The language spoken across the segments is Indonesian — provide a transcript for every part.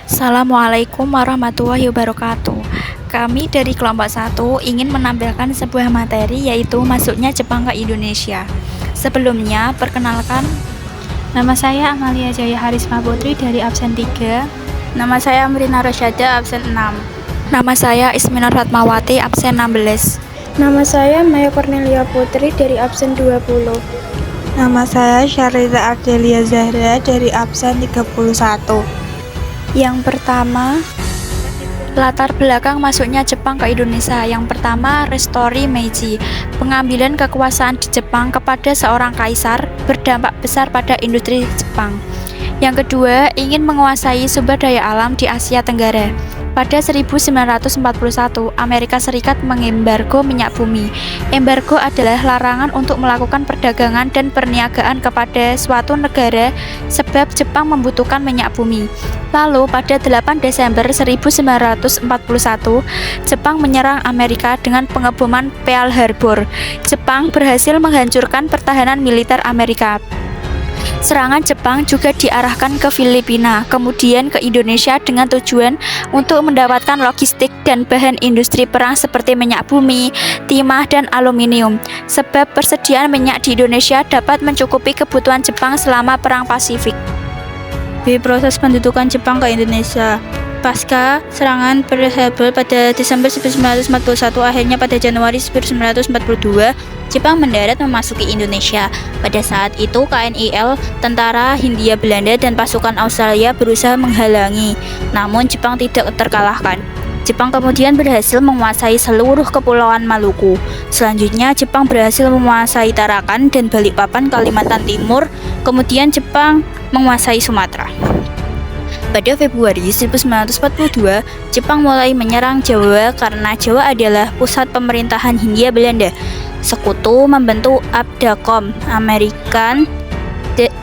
Assalamualaikum warahmatullahi wabarakatuh. Kami dari kelompok 1 ingin menampilkan sebuah materi yaitu masuknya Jepang ke Indonesia. Sebelumnya, perkenalkan, Nama saya Amalia Jaya Harisma Putri dari absen 3. Nama saya Amrina Rosyada, absen 6. nama saya Ismina Ratmawati, absen 16. Nama saya Maya Cornelia Putri dari absen 20. Nama saya Syarita Ardelia Zahra dari absen 31. Yang pertama, Latar belakang masuknya Jepang ke Indonesia. Yang pertama, Restori Meiji. Pengambilan kekuasaan di Jepang kepada seorang kaisar berdampak besar pada industri Jepang. Yang kedua, ingin menguasai sumber daya alam di Asia Tenggara. Pada 1941, Amerika Serikat mengembargo minyak bumi. Embargo adalah larangan untuk melakukan perdagangan dan perniagaan kepada suatu negara sebab Jepang membutuhkan minyak bumi. Lalu pada 8 Desember 1941, Jepang menyerang Amerika dengan pengeboman Pearl Harbor. Jepang berhasil menghancurkan pertahanan militer Amerika. Serangan Jepang juga diarahkan ke Filipina, kemudian ke Indonesia dengan tujuan untuk mendapatkan logistik dan bahan industri perang seperti minyak bumi, timah, dan aluminium. Sebab persediaan minyak di Indonesia dapat mencukupi kebutuhan Jepang selama Perang Pasifik. B. Proses pendudukan Jepang ke Indonesia. Pasca serangan Pearl Harbor pada Desember 1941, akhirnya pada Januari 1942, Jepang mendarat memasuki Indonesia. Pada saat itu, KNIL, Tentara Hindia Belanda, dan pasukan Australia berusaha menghalangi, namun Jepang tidak terkalahkan. Jepang kemudian berhasil menguasai seluruh kepulauan Maluku. Selanjutnya, Jepang berhasil menguasai Tarakan dan Balikpapan, Kalimantan Timur. Kemudian Jepang menguasai Sumatera. Pada Februari 1942, Jepang mulai menyerang Jawa karena Jawa adalah pusat pemerintahan Hindia Belanda. Sekutu membentuk ABDACOM, American,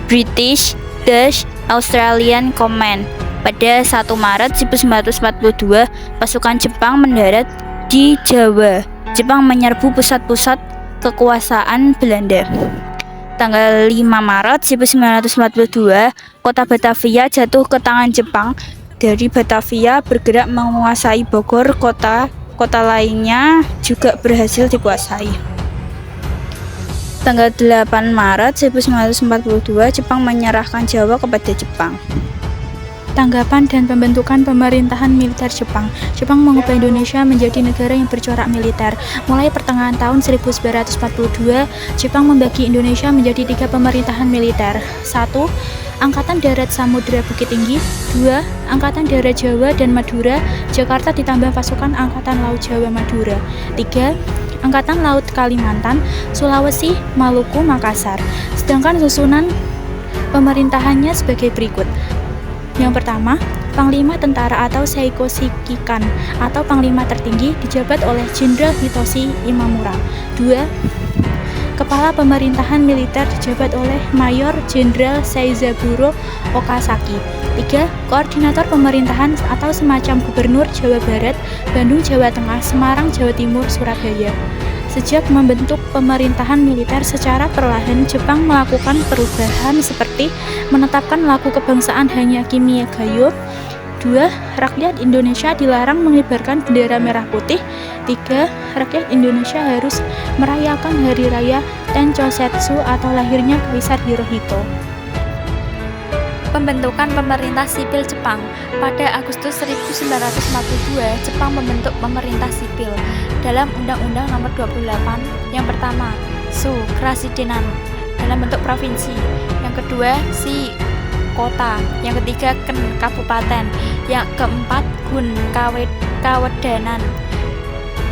British, Dutch, Australian Command. Pada 1 Maret 1942, pasukan Jepang mendarat di Jawa. Jepang menyerbu pusat-pusat kekuasaan Belanda. Tanggal 5 Maret 1942, kota Batavia jatuh ke tangan Jepang. Dari Batavia bergerak menguasai Bogor, kota lainnya juga berhasil dikuasai. Tanggal 8 Maret 1942, Jepang menyerahkan Jawa kepada Jepang. Tanggapan dan pembentukan pemerintahan militer Jepang. Jepang mengubah Indonesia menjadi negara yang bercorak militer. Mulai pertengahan tahun 1942, Jepang membagi Indonesia menjadi 3 pemerintahan militer. 1. Angkatan Darat Samudra Bukit Tinggi. 2. Angkatan Darat Jawa dan Madura, Jakarta ditambah pasukan Angkatan Laut Jawa Madura. 3. Angkatan Laut Kalimantan, Sulawesi, Maluku, Makassar. Sedangkan susunan pemerintahannya sebagai berikut. Yang pertama, Panglima Tentara atau Seiko Shikikan atau Panglima tertinggi dijabat oleh Jenderal Hitoshi Imamura. 2. Kepala Pemerintahan Militer dijabat oleh Mayor Jenderal Seizaburo Okazaki. 3. Koordinator Pemerintahan atau semacam Gubernur Jawa Barat, Bandung Jawa Tengah, Semarang Jawa Timur, Surabaya. Sejak membentuk pemerintahan militer secara perlahan, Jepang melakukan perubahan seperti menetapkan lagu kebangsaan hanya Kimi Gayo. 2. Rakyat Indonesia dilarang mengibarkan bendera merah putih. 3. Rakyat Indonesia harus merayakan Hari Raya Tenchosetsu atau lahirnya Kaisar Hirohito. Pembentukan pemerintah sipil Jepang. Pada Agustus 1942, Jepang membentuk pemerintah sipil dalam Undang-Undang Nomor 28. Yang pertama, Shu, Kerasidenan dalam bentuk provinsi. Yang kedua, Shi, kota. Yang ketiga, Ken, kabupaten. Yang keempat, Gun, kawedanan.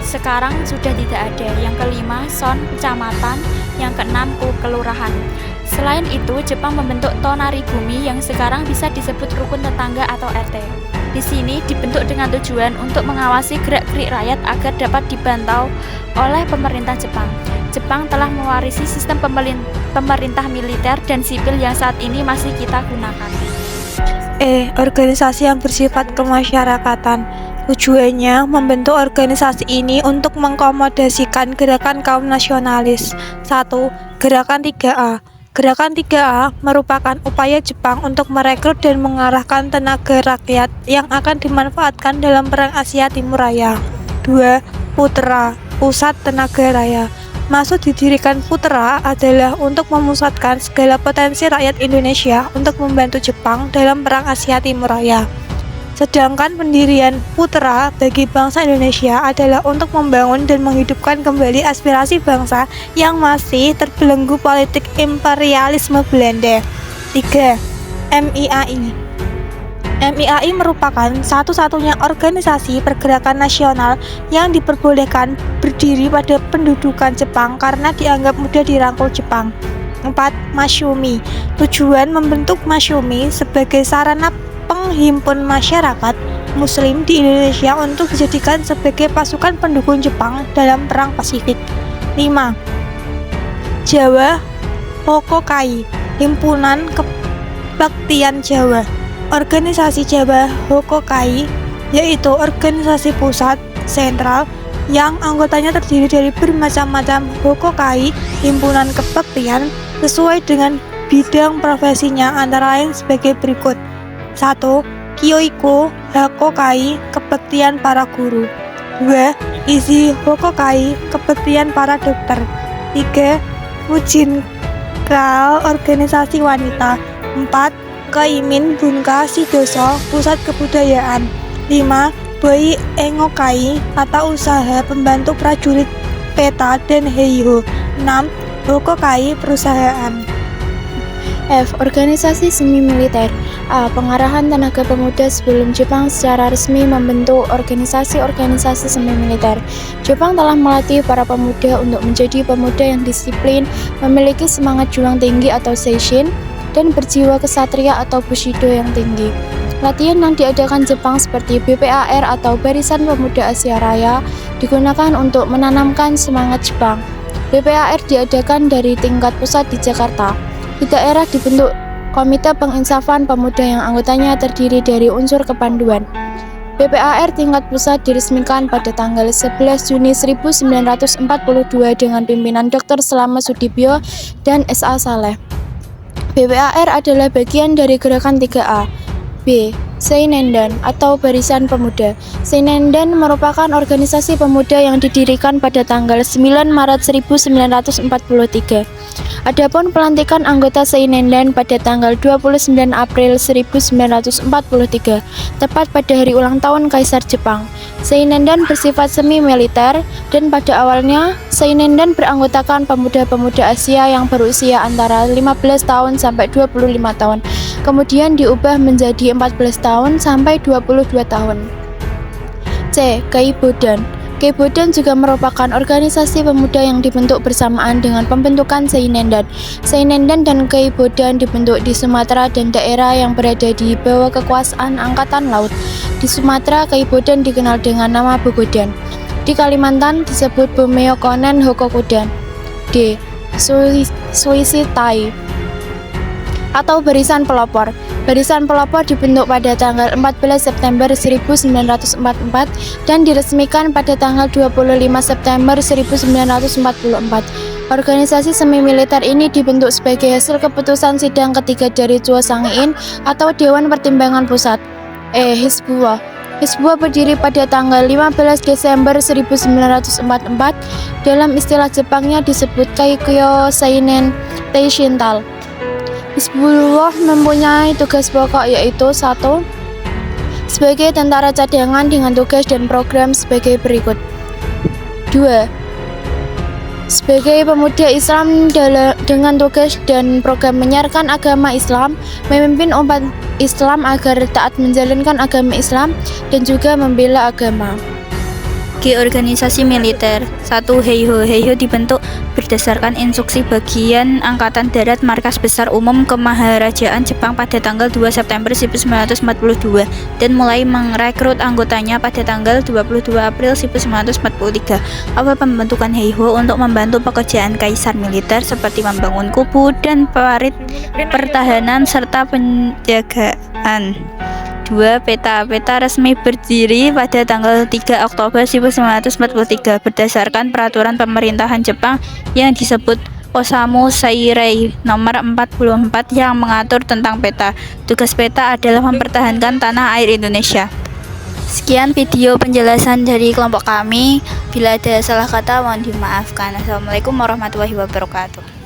Sekarang sudah tidak ada. Yang kelima, Son, kecamatan. Yang keenam, kelurahan. Selain itu, Jepang membentuk Tonari Bumi yang sekarang bisa disebut rukun tetangga atau RT. Di sini dibentuk dengan tujuan untuk mengawasi gerak-gerik rakyat agar dapat dibantau oleh pemerintah Jepang. Jepang telah mewarisi sistem pemerintah militer dan sipil yang saat ini masih kita gunakan. Organisasi yang bersifat kemasyarakatan. Tujuannya membentuk organisasi ini untuk mengkomodasikan gerakan kaum nasionalis. 1. Gerakan 3A. Gerakan 3A merupakan upaya Jepang untuk merekrut dan mengarahkan tenaga rakyat yang akan dimanfaatkan dalam Perang Asia Timur Raya. 2. Putra, Pusat Tenaga Raya. Maksud didirikan Putra adalah untuk memusatkan segala potensi rakyat Indonesia untuk membantu Jepang dalam Perang Asia Timur Raya. Sedangkan pendirian Putra bagi bangsa Indonesia adalah untuk membangun dan menghidupkan kembali aspirasi bangsa yang masih terbelenggu politik imperialisme Belanda. 3. MIAI. MIAI merupakan satu-satunya organisasi pergerakan nasional yang diperbolehkan berdiri pada pendudukan Jepang karena dianggap mudah dirangkul Jepang. 4. Masyumi. Tujuan membentuk Masyumi sebagai sarana penghimpun masyarakat Muslim di Indonesia untuk dijadikan sebagai pasukan pendukung Jepang dalam Perang Pasifik. 5. Jawa Hokokai, Himpunan Kebaktian Jawa. Organisasi Jawa Hokokai yaitu organisasi pusat sentral yang anggotanya terdiri dari bermacam-macam Hokokai, himpunan kebaktian sesuai dengan bidang profesinya antara lain sebagai berikut. 1. Kyoiko Hakokai, kebaktian para guru. 2. Izi Hokokai, kebaktian para dokter. 3. Fujinkan, organisasi wanita. 4. Kaimin Bunka Sidoso, pusat kebudayaan. 5. Boi Engokai, tata usaha pembantu prajurit peta dan heiho. 6. Hokokai, perusahaan. F. Organisasi semi militer. A. Pengarahan tenaga pemuda sebelum Jepang secara resmi membentuk organisasi-organisasi semi militer. Jepang telah melatih para pemuda untuk menjadi pemuda yang disiplin, memiliki semangat juang tinggi atau seishin, dan berjiwa kesatria atau bushido yang tinggi. Latihan yang diadakan Jepang seperti BPAR atau Barisan Pemuda Asia Raya digunakan untuk menanamkan semangat Jepang. BPAR diadakan dari tingkat pusat di Jakarta. Di daerah dibentuk Komite Penginsafan Pemuda yang anggotanya terdiri dari unsur kepanduan. BPAR tingkat pusat diresmikan pada tanggal 11 Juni 1942 dengan pimpinan Dr. Slamet Sudibyo dan S.A. Saleh. BPAR adalah bagian dari gerakan 3A. B. Seinendan atau Barisan Pemuda. Seinendan merupakan organisasi pemuda yang didirikan pada tanggal 9 Maret 1943. Adapun pelantikan anggota Seinendan pada tanggal 29 April 1943, tepat pada hari ulang tahun Kaisar Jepang. Seinendan bersifat semi-militer dan pada awalnya Seinendan beranggotakan pemuda-pemuda Asia yang berusia antara 15 tahun sampai 25 tahun. Kemudian diubah menjadi 14 tahun sampai 22 tahun. C. Keibodan. Keibodan juga merupakan organisasi pemuda yang dibentuk bersamaan dengan pembentukan Seinendan. Seinendan dan Keibodan dibentuk di Sumatera dan daerah yang berada di bawah kekuasaan Angkatan Laut. Di Sumatera, Keibodan dikenal dengan nama Bogodan. Di Kalimantan disebut Bumeokonen Hokokudan. D. Suisitai atau Barisan Pelopor. Barisan Pelopor dibentuk pada tanggal 14 September 1944 dan diresmikan pada tanggal 25 September 1944. Organisasi semi-militer ini dibentuk sebagai hasil keputusan sidang ketiga dari Chuo Sangein atau Dewan Pertimbangan Pusat. Hizbullah. Hizbullah berdiri pada tanggal 15 Desember 1944. Dalam istilah Jepangnya disebut Kaikyo Seinen Teishintal. Hizbullah mempunyai tugas pokok yaitu 1. Sebagai tentara cadangan dengan tugas dan program sebagai berikut. 2. Sebagai pemuda Islam dengan tugas dan program menyiarkan agama Islam, memimpin umat Islam agar taat menjalankan agama Islam dan juga membela agama. G. Organisasi militer. 1. Heiho. Heiho dibentuk berdasarkan instruksi Bagian Angkatan Darat Markas Besar Umum Kemaharajaan Jepang pada tanggal 2 September 1942 dan mulai merekrut anggotanya pada tanggal 22 April 1943. Awal pembentukan Heiho untuk membantu pekerjaan kaisar militer seperti membangun kubu dan parit pertahanan serta penjagaan. 2. Peta. Peta resmi berdiri pada tanggal 3 Oktober 1943 berdasarkan peraturan pemerintahan Jepang yang disebut Osamu Sairei nomor 44 yang mengatur tentang peta. Tugas peta adalah mempertahankan tanah air Indonesia. Sekian video penjelasan dari kelompok kami. Bila ada salah kata mohon dimaafkan. Assalamualaikum warahmatullahi wabarakatuh.